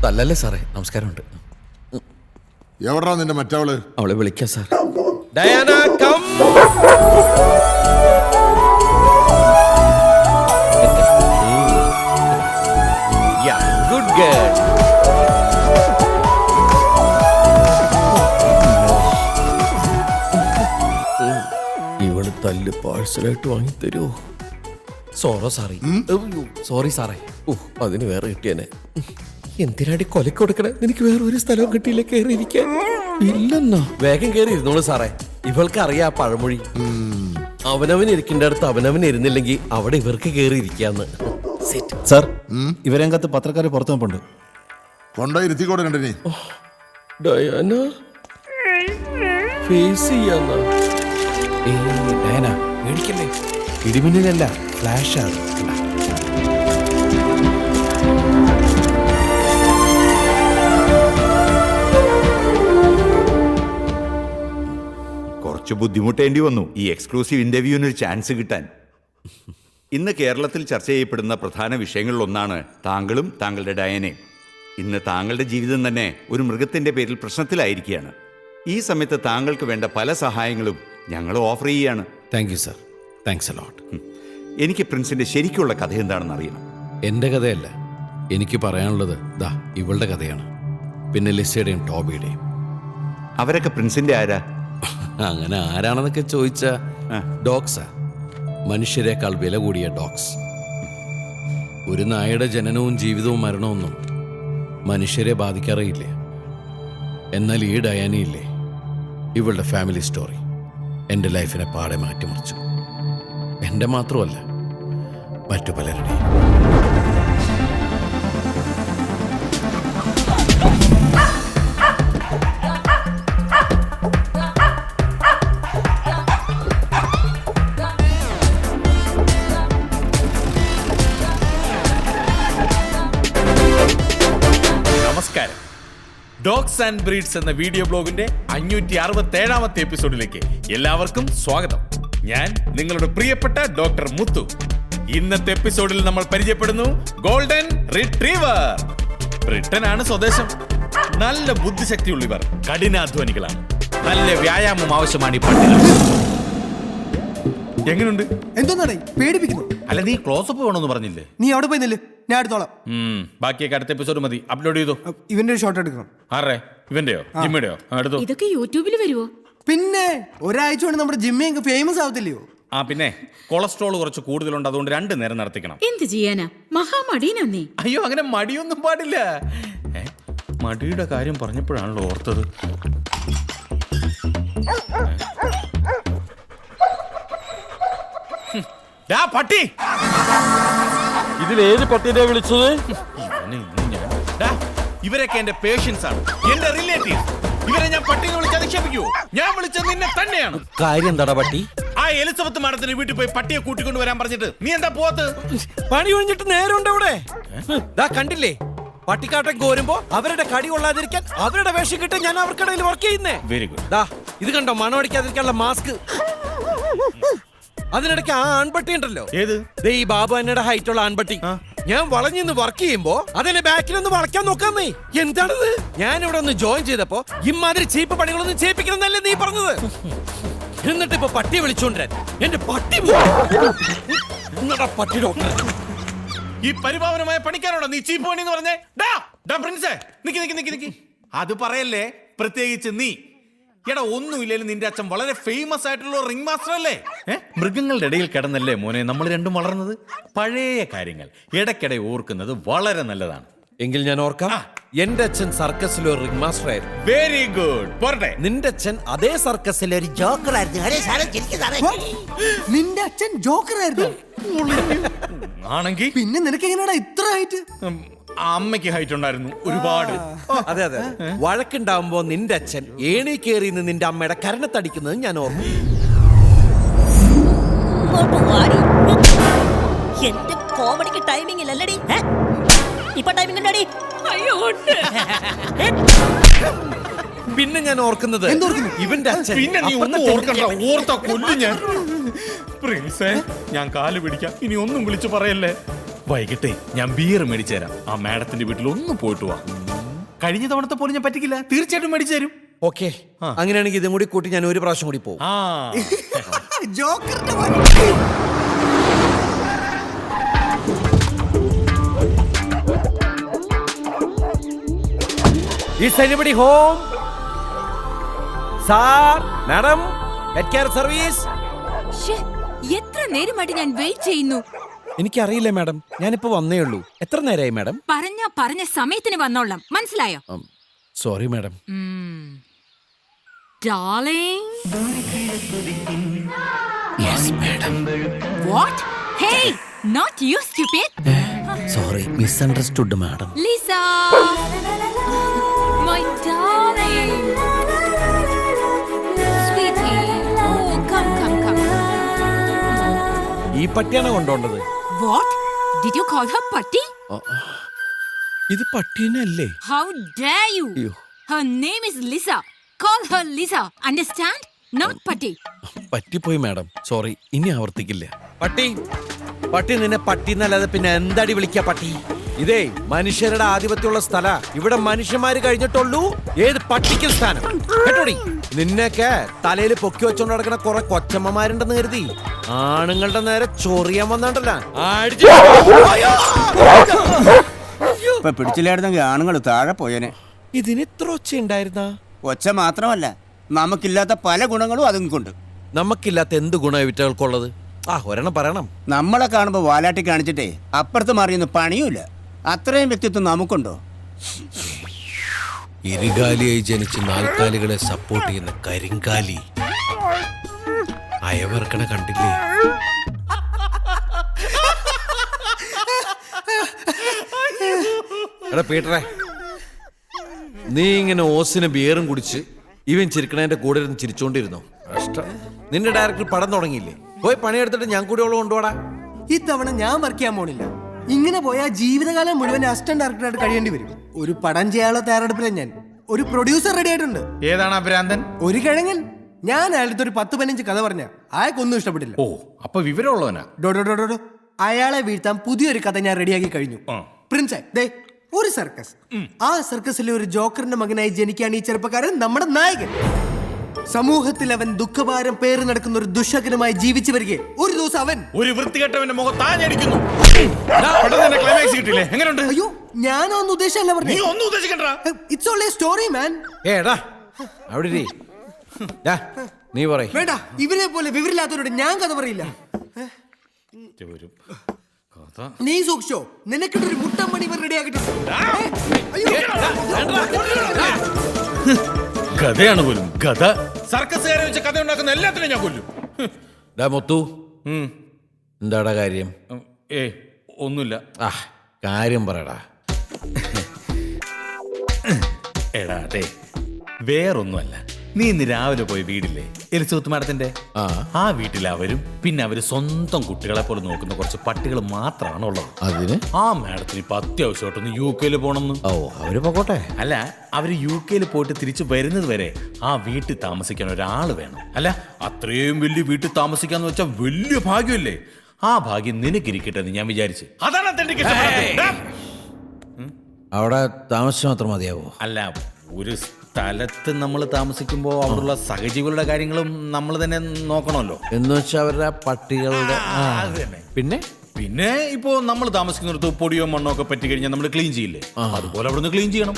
തല്ലല്ലേ സാറേ, നമസ്കാരമുണ്ട്. എവിടാ നിന്റെ മറ്റവള്? അവളെ വിളിക്കാം sir. Diana come. Good girl. ഇവള് തല്ല് പാഴ്സലായിട്ട് വാങ്ങി തരുമോ? സോറി സാറേ. അതിന് വേറെ കിട്ടിയനെ. എന്തിനാടി കൊലക്ക് കൊടുക്കണേ? നിനക്ക് വേറെ ഒരു സ്ഥലവും കിട്ടിയില്ല കയറിയിരിക്കാൻ. ഇല്ലെന്നോ? വേഗം കയറി ഇരുന്നോളൂ സാറേ. ഇവൾക്ക് അറിയാ പഴമൊഴി. അവനവൻ ഇരിക്കേണ്ട അടുത്ത് അവനവൻ ഇരുന്നില്ലെങ്കിൽ അവിടെ ഇവർക്ക് കയറി ഇരിക്കാന്ന്. സാർ, ഇവരംഗത്ത് പത്രക്കാര് പുറത്തു നോപ്പുണ്ട്. കൊണ്ടുപോയി ഇരുത്തിക്കോടെ കണ്ടിനി. ഡയാന ഫേസ് ചെയ്യാന്ന. ഡയാന പേടിക്കല്ലേ, ഇടിമിന്നലല്ല, ഫ്ലാഷാണ്. കുറച്ച് ബുദ്ധിമുട്ടേണ്ടി വന്നു ഈ എക്സ്ക്ലൂസീവ് ഇന്റർവ്യൂവിനൊരു ചാൻസ് കിട്ടാൻ. ഇന്ന് കേരളത്തിൽ ചർച്ച ചെയ്യപ്പെടുന്ന പ്രധാന വിഷയങ്ങളിലൊന്നാണ് താങ്കളും താങ്കളുടെ ഡയനയും. ഇന്ന് താങ്കളുടെ ജീവിതം തന്നെ ഒരു മൃഗത്തിൻ്റെ പേരിൽ പ്രശ്നത്തിലായിരിക്കുകയാണ്. ഈ സമയത്ത് താങ്കൾക്ക് വേണ്ട പല സഹായങ്ങളും ഞങ്ങൾ ഓഫർ ചെയ്യുകയാണ്. Thank you sir, thanks a lot. എനിക്ക് പ്രിൻസിന്റെ ശരിക്കുള്ള കഥ എന്താണെന്ന് അറിയണം. എൻ്റെ കഥയല്ല, എനിക്ക് പറയാനുള്ളത് ദാ ഇവളുടെ കഥയാണ്. പിന്നെ ലിസയുടെയും ടോബിയുടെയും. അവരൊക്കെ പ്രിൻസിന്റെ ആരാ? അങ്ങനെ ആരാണെന്നൊക്കെ ചോദിച്ചാ ഡോഗ്സാ. മനുഷ്യരെക്കാൾ വില കൂടിയ ഡോഗ്സ്. ഒരു നായയുടെ ജനനവും ജീവിതവും മരണമൊന്നും മനുഷ്യരെ ബാധിക്കാറേയില്ലേ. എന്നാൽ ഈ ഡയാനയില്ലേ, ഇവളുടെ ഫാമിലി സ്റ്റോറി എൻ്റെ ലൈഫിനെ പാടെ മാറ്റിമറിച്ചു. എൻ്റെ മാത്രമല്ല, മറ്റു പലരുടെയും. നമസ്കാരം. ഡോഗ്സ് ആൻഡ് ബ്രീഡ്സ് എന്ന വീഡിയോ ബ്ലോഗിന്റെ 567ാമത്തെ എപ്പിസോഡിലേക്ക് എല്ലാവർക്കും സ്വാഗതം. ഞാൻ നിങ്ങളുടെ പ്രിയപ്പെട്ട ഡോക്ടർ മുത്തു. ഇന്നത്തെ എപ്പിസോഡിൽ നമ്മൾ പരിചയപ്പെടുന്നു ഗോൾഡൻ റിട്രീവർ. ബ്രിട്ടനാണ് സ്വദേശം. നല്ല ബുദ്ധിശക്തിയുള്ളവർ, കഠിനാധ്വാനികളാണ്. നല്ല വ്യായാമം ആവശ്യമാണ് ഈ പട്ടികൾ. എങ്ങനെയുണ്ട്? എന്തോന്നാണ് പേടിപ്പിക്കുന്നു? അല്ല, നീ ക്ലോസപ്പ് വേണമെന്ന് പറഞ്ഞില്ലേ? നീ അവിടെ പോയി നില്ല്, ഞാൻ എടുത്തോളാം. ബാക്കിയൊക്കെ അടുത്ത എപ്പിസോഡ് മതി. അപ്ലോഡ് ചെയ്തോ. ഇവന്റെ ഒരു ഷോട്ട് എടുക്കണം. ആറേ, ഇവന്റെയോ ജിമ്മിയുടെയോ? എടുത്തോ. ഇതൊക്കെ യൂട്യൂബിൽ വരുവോ? പിന്നെ ഒരാഴ്ച കൊണ്ട് നമ്മുടെ ജിമ്മി ഫേമസ് ആവത്തില്ലയോ? പിന്നെ കൊളസ്ട്രോൾ കുറച്ച് കൂടുതലുണ്ട്, അതുകൊണ്ട് 2 നേരം നടത്തിക്കണം. എന്ത് ചെയ്യാനാ, മഹാമടീനന്നേ. അയ്യോ, അങ്ങനെ മടിയൊന്നും പാടില്ല. മടിയുടെ കാര്യം പറഞ്ഞപ്പോഴാണല്ലോ ഓർത്തത്. പട്ടി, ഇതിലേത് പട്ടിനെ വിളിച്ചത്? ഇവരൊക്കെ എന്റെ പേഷ്യൻസ് ആണ്, എന്റെ റിലേറ്റീവ്. ഇവരെ ഞാൻ പട്ടിനെ വിളിച്ച് അധിക്ഷേപിക്കൂ? ഞാൻ വിളിച്ചത് നിന്നെ തന്നെയാണ്. കാര്യം എന്താടാ പട്ടി? ആ എലിസബത്ത് മാഡത്തിന്റെ വീട്ടിൽ പോയി പട്ടിയെ കൂട്ടിക്കൊണ്ട് വരാൻ പറഞ്ഞിട്ട് നീ എന്താ പോത്ത്? പണി ഒഴിഞ്ഞിട്ട് നേരമുണ്ട് അവിടെ. കണ്ടില്ലേ, പട്ടിക്കാട്ടം കോരുമ്പോ അവരുടെ കടി കൊള്ളാതിരിക്കാൻ അവരുടെ വേഷം കിട്ടാൻ ഞാൻ അവർക്കിടയിൽ വർക്ക് ചെയ്യുന്നേ. Very good. ഇത് കണ്ടോ, മണം അടിക്കാതിരിക്കാനുള്ള മാസ്ക്. അതിനിടയ്ക്ക് ആ ആൺപട്ടി ഉണ്ടല്ലോ, ഏത്? ഈ ബാബു എന്നയുടെ ഹൈറ്റ് ഉള്ള ആൺപട്ടി. ഞാൻ വളഞ്ഞിന്ന് വർക്ക് ചെയ്യുമ്പോ അതിനെ ബാക്കിലൊന്ന് വളയ്ക്കാൻ നോക്കാന്നേ. എന്താണത്? ഞാൻ ഇവിടെ ഒന്ന് ജോയിൻ ചെയ്തപ്പോ ഇമാതിരി ചീപ്പ് പണികളൊന്നും ചെയ്യിപ്പിക്കണമെന്നല്ലേ നീ പറഞ്ഞത്? എന്നിട്ട് ഇപ്പൊ പട്ടിയെ വിളിച്ചോണ്ടിരാൻ എന്റെ പട്ടി പട്ടി ഡോക്ടർ. ഈ പരിപാവനമായ പണിക്കാരോടോ നീ ചീപ്പ് പണി എന്ന് പറഞ്ഞേ? പ്രിൻസേ, നിക്ക്. അത് പറയല്ലേ, പ്രത്യേകിച്ച് നീ. എടാ, ഒന്നുമില്ലേലും നിന്റെ അച്ഛൻ വളരെ ഫേമസ് ആയിട്ടുള്ള റിംഗ് മാസ്റ്റർ അല്ലേ? മൃഗങ്ങളുടെ ഇടയിൽ കിടന്നല്ലേ മോനെ നമ്മൾ രണ്ടും വളർന്നത്. പഴയ കാര്യങ്ങൾ ഇടയ്ക്കിടെ ഓർക്കുന്നത് വളരെ നല്ലതാണ്. എങ്കിൽ ഞാൻ ഓർക്കാം. എന്റെ അച്ഛൻ സർക്കസിലെ ഒരു റിംഗ് മാസ്റ്റർ ആയിരുന്നു. Very good. പോരട്ടെ, നിന്റെ അച്ഛൻ അതേ സർക്കസിലെ ഒരു ജോക്കർ ആയിരുന്നു. നിന്റെ അച്ഛൻ ജോക്കർ ആയിരുന്നു ആണെങ്കിൽ പിന്നെ നിനക്ക് എങ്ങനെയാടാ ഇത്ര ഹൈറ്റ്? അമ്മയ്ക്ക് ഹൈറ്റ് ഉണ്ടായിരുന്നു ഒരുപാട്. അതെ, വഴക്കുണ്ടാവുമ്പോ നിന്റെ അച്ഛൻ ഏണി കയറി നിന്ന് നിന്റെ അമ്മയുടെ കരണത്തടിക്കുന്നത് ഞാൻ ഓർമ്മ. എന്റെ കോമഡിക്ക് ടൈമിംഗ് ഇല്ലടി. ഇപ്പൊ ടൈമിംഗ് ഉണ്ടടി. പിന്നെ ഞാൻ ഓർക്കുന്നത് ഇവന്റെ അച്ഛൻ. പിന്നെ നീ ഒന്നും ഓർക്കണ്ട, ഓർത്താ കൊല്ലു ഞാൻ. പ്രിൻസേ, ഞാൻ കാല് പിടിക്കാം, ഇനി ഒന്നും വിളിച്ചു പറയല്ലേ. വൈകിട്ടേ ഞാൻ ബിയർ മേടിച്ചു തരാം. ആ മാഡത്തിന്റെ വീട്ടിൽ ഒന്ന് പോയിട്ട് വാ. കഴിഞ്ഞ തവണത്തെ പോലും ഞാൻ പറ്റിക്കില്ല, തീർച്ചയായിട്ടും മേടിച്ചു തരും. ഓക്കെ, അങ്ങനെയാണെങ്കിൽ ഇതും കൂടി കൂട്ടി ഞാൻ ഒരു പ്രാവശ്യം കൂടി പോകും. ആ ജോക്കറിന്റെ മോൻ. Is anybody home? Sir, madam, pet care service? എത്ര നേരമായിട്ട് ഞാൻ വെയിറ്റ് ചെയ്യുന്നു. എനിക്കറിയില്ല മാഡം, ഞാനിപ്പോ വന്നേ ഉള്ളൂ. എത്ര നേരമായി മാഡം? പറഞ്ഞ സമയത്തിന് വന്നോളാം, മനസ്സിലായോ? Sorry madam. Darling. Yes, madam. What? Hey, not you, stupid. Sorry, misunderstood, madam. Lisa. My darling. Sweetie. Oh, come. ഈ പട്ടിയാണ് കൊണ്ടുപോണ്ടത്. What? Did you call her patti? ഇത് പട്ടീനല്ലേ? How dare you? അയ്യോ. Her name is Lisa. Call her Lisa. Understand? Not patti. പറ്റിപ്പോയി madam, sorry, ഇനി ആവർത്തിക്കില്ല. പട്ടി നിന്നെ പട്ടി എന്നല്ലാതെ പിന്നെ എന്താടി വിളിക്കാ പട്ടി? ഇതേ മനുഷ്യരുടെ ആധിപത്യമുള്ള സ്ഥല. ഇവിടെ മനുഷ്യന്മാര് കഴിഞ്ഞിട്ടുള്ളൂ ഏത് പട്ടിക്കും സ്ഥാനം. കേട്ടോടി, നിന്നെയൊക്കെ തലയിൽ പൊക്കി വെച്ചോണ്ട് നടക്കുന്ന കുറെ കൊച്ചമ്മമാരുണ്ടെന്ന് കരുതി ആണുങ്ങളുടെ നേരെ ചൊറിയാൻ വന്നോണ്ടല്ല. ഇപ്പൊ പിടിച്ചില്ലായിരുന്നെങ്കിൽ ആണുങ്ങൾ താഴെ പോയേനെ. ഇതിന് ഇത്ര ഒച്ച ഉണ്ടായിരുന്ന? ഒച്ച മാത്രമല്ല, നമുക്കില്ലാത്ത പല ഗുണങ്ങളും അതുകൊണ്ട്. നമുക്കില്ലാത്ത എന്ത് ഗുണ വിറ്റകൾക്കുള്ളത്? ഒരെണ്ണം പറയണം. നമ്മളെ കാണുമ്പോ വാലാട്ടി കാണിച്ചിട്ടേ അപ്പുറത്ത് മാറിയൊന്നും പണിയൂല. അത്രയും വ്യക്തിത്വം നമുക്കുണ്ടോ? ഇരുകാലിയായി ജനിച്ച് നാൽക്കാലികളെ സപ്പോർട്ട് ചെയ്യുന്ന കരിങ്കാലി അയവർക്കണ കണ്ടില്ലേ? എടാ പീറ്ററെ, നീ ഇങ്ങനെ ഓസിന് ബിയറും കുടിച്ച് ഇവൻ ചിരിക്കണേന്റെ കൂടെ ഇരുന്ന് ചിരിച്ചോണ്ടിരുന്നോ? നിന്റെ ഡയറക്ടർ പടം തുടങ്ങിയില്ലേ? പോയി പണിയെടുത്തിട്ട് ഞാൻ കൂടെ ഉള്ളത് കൊണ്ടുപോടാ. ഇത്തവണ ഞാൻ വർക്ക് ചെയ്യാൻ പോണില്ല. ഇങ്ങനെ പോയാൽ ജീവിതകാലം മുഴുവൻ അസിസ്റ്റന്റ് ഡയറക്ടറായിട്ട് കഴിയേണ്ടി വരും. ഒരു പടം ചെയ്യാനുള്ള തയ്യാറെടുപ്പില്ല ഞാൻ. ഒരു പ്രൊഡ്യൂസർ റെഡി ആയിട്ടുണ്ട്. ഏതാണ് ആ ഭ്രാന്തൻ? ഒരു കിഴങ്ങൻ. ഞാൻ അയാളുടെ ഒരു 10-15 കഥ പറഞ്ഞ അയാൾക്കൊന്നും ഇഷ്ടപ്പെട്ടില്ല. ഓ, അപ്പൊ വിവരമുള്ളവനാ. ഡോ അയാളെ വീഴ്ത്താൻ പുതിയൊരു കഥ ഞാൻ റെഡിയാക്കി കഴിഞ്ഞു. പ്രിൻസേ, ദേ ഒരു സർക്കസ്. ആ സർക്കസിലെ ഒരു ജോക്കറിന്റെ മകനായി ജനിക്കാണ് ഈ ചെറുപ്പക്കാരൻ, നമ്മുടെ നായകൻ. സമൂഹത്തിൽ അവൻ ദുഃഖഭാരം പേര് നടക്കുന്ന ഒരു ദുശകരമായി ജീവിച്ചു വരികയെ ഒരു ദിവസം അവൻ ഒരു വൃത്തികെട്ടവന്റെ മുഖത്താഞ്ഞടിക്കുന്നു. ക്ലൈമാക്സ് കിട്ടില്ലേ? എങ്ങനെയുണ്ട്? അയ്യോ, ഞാനൊന്നും ഉദ്ദേശമല്ല നീ പറഞ്ഞു. ഒന്നും ഉദ്ദേശിക്കണ്ട. ഇറ്റ്സ് ഓൺലി സ്റ്റോറി മാൻ. ഏടാ അവിടെ ഇരി. നീ പറയ്. വേണ്ട, ഇവരെ പോലെ വിവരമില്ലാത്തവരോട് ഞാൻ കഥ പറയില്ല. നീ സൂക്ഷിച്ചോ, നിനക്കിട്ടൊരു മുട്ടമ്മണി ഇവർ റെഡിയാക്കിട്ടുണ്ട്. കഥയാണ് പോലും കഥ. സർക്കസുകാരെ വെച്ച് കഥ ഉണ്ടാക്കുന്ന എല്ലാത്തിനും ഞാൻ കൊല്ലും. മുത്തു, എന്താടാ കാര്യം? ഒന്നുമില്ല. കാര്യം പറയടാ. എടാ അതെ, വേറൊന്നുമല്ല. നീ ഇന്ന് രാവിലെ പോയി വീടില്ലേ എലിസബത്ത് മാഡത്തിന്റെ? ആ വീട്ടിൽ അവരും പിന്നെ അവര് സ്വന്തം കുട്ടികളെ പോലെ നോക്കുന്ന കുറച്ച് പട്ടികൾ മാത്രമാണ് ഉള്ളത്. അതിന് ആ മാഡത്തിന് ഇപ്പൊ അത്യാവശ്യമായിട്ടൊന്ന് UK പോണെന്ന്. അവര് പോകട്ടെ. അല്ല, അവര് UK പോയിട്ട് തിരിച്ചു വരുന്നത് വരെ ആ വീട്ടിൽ താമസിക്കാൻ ഒരാള് വേണം. അല്ല, അത്രയും വലിയ വീട്ടിൽ താമസിക്കാന്ന് വെച്ചാൽ വലിയ ഭാഗ്യമല്ലേ? ആ ഭാഗ്യം നിനക്കിരിക്കട്ടെ എന്ന് ഞാൻ വിചാരിച്ചു. അതാണ് അവിടെ താമസിച്ചു മാത്രം മതിയാവോ? അല്ല, ഒരു സ്ഥലത്ത് നമ്മൾ താമസിക്കുമ്പോൾ അവിടെയുള്ള സഹജീവികളുടെ കാര്യങ്ങളും നമ്മൾ തന്നെ നോക്കണമല്ലോ. എന്ന് വെച്ചാൽ അവരുടെ പട്ടികളുടെ പിന്നെ പിന്നെ ഇപ്പോ നമ്മൾ താമസിക്കുന്നിടത്ത് പൊടിയോ മണ്ണോ ഒക്കെ പറ്റി കഴിഞ്ഞാൽ നമ്മൾ ക്ലീൻ ചെയ്യില്ലേ, അതുപോലെ അവിടെ നിന്ന് ക്ലീൻ ചെയ്യണം.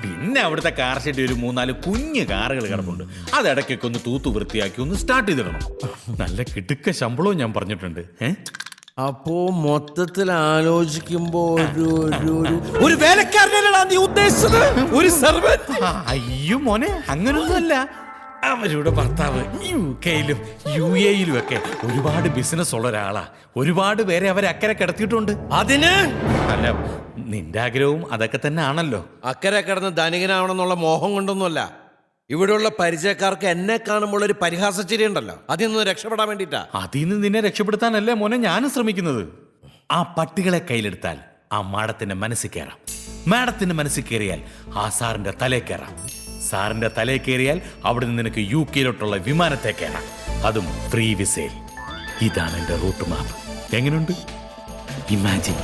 പിന്നെ അവിടുത്തെ കാർ ഷെഡ് ഒരു 3-4 കുഞ്ഞു കാറുകൾ കിടപ്പുണ്ട്. അത് ഇടയ്ക്കൊക്കെ ഒന്ന് തൂത്ത് വൃത്തിയാക്കി ഒന്ന് സ്റ്റാർട്ട് ചെയ്തിടണം. നല്ല കിടുക്ക ശമ്പളവും ഞാൻ പറഞ്ഞിട്ടുണ്ട്. അപ്പോ മൊത്തത്തിൽ ആലോചിക്കുമ്പോ ഒരു വേലക്കാരനാണ് നീ ഉദ്ദേശിച്ചത്? ഒരു സർവന്റ്? അയ്യോ മോനെ, അങ്ങനൊന്നുമല്ല. അവരുടെ ഭർത്താവ് UK UAE ഒക്കെ ഒരുപാട് ബിസിനസ് ഉള്ള ഒരാളാ. ഒരുപാട് പേരെ അവരെ അക്കരെ കിടത്തിയിട്ടുണ്ട്. അതിന് അല്ല, നിന്റെ ആഗ്രഹവും അതൊക്കെ തന്നെ ആണല്ലോ. അക്കരെ കിടന്ന് ധനികനാവണമെന്നുള്ള മോഹം കൊണ്ടൊന്നുമല്ല. ഇവിടെയുള്ള പരിചയക്കാർക്ക് എന്നെ കാണുമ്പോൾ ഒരു പരിഹാസച്ചിരി ഉണ്ടല്ലോ, അതിൽ നിന്ന് രക്ഷപ്പെടാൻ വേണ്ടിട്ടാ. അതിൽ നിന്ന് നിന്നെ രക്ഷപ്പെടുത്താനല്ലേ മോനെ ഞാനും ശ്രമിക്കുന്നത്. ആ പട്ടികളെ കയ്യിലെടുത്താൽ ആ മാഡത്തിന്റെ മനസ്സിൽ കയറാം. മാഡത്തിന്റെ മനസ്സിൽ കയറിയാൽ ആ സാറിന്റെ തലയിൽ കയറാം. സാറിന്റെ തലയിൽ കയറിയാൽ അവിടെ നിന്ന് നിനക്ക് UK വിമാനത്തെ കയറാം. അതും ഫ്രീ വിസയിൽ. ഇതാണ് എന്റെ റൂട്ട് മാപ്പ്. എങ്ങനെയുണ്ട്? ഇമാജിൻ.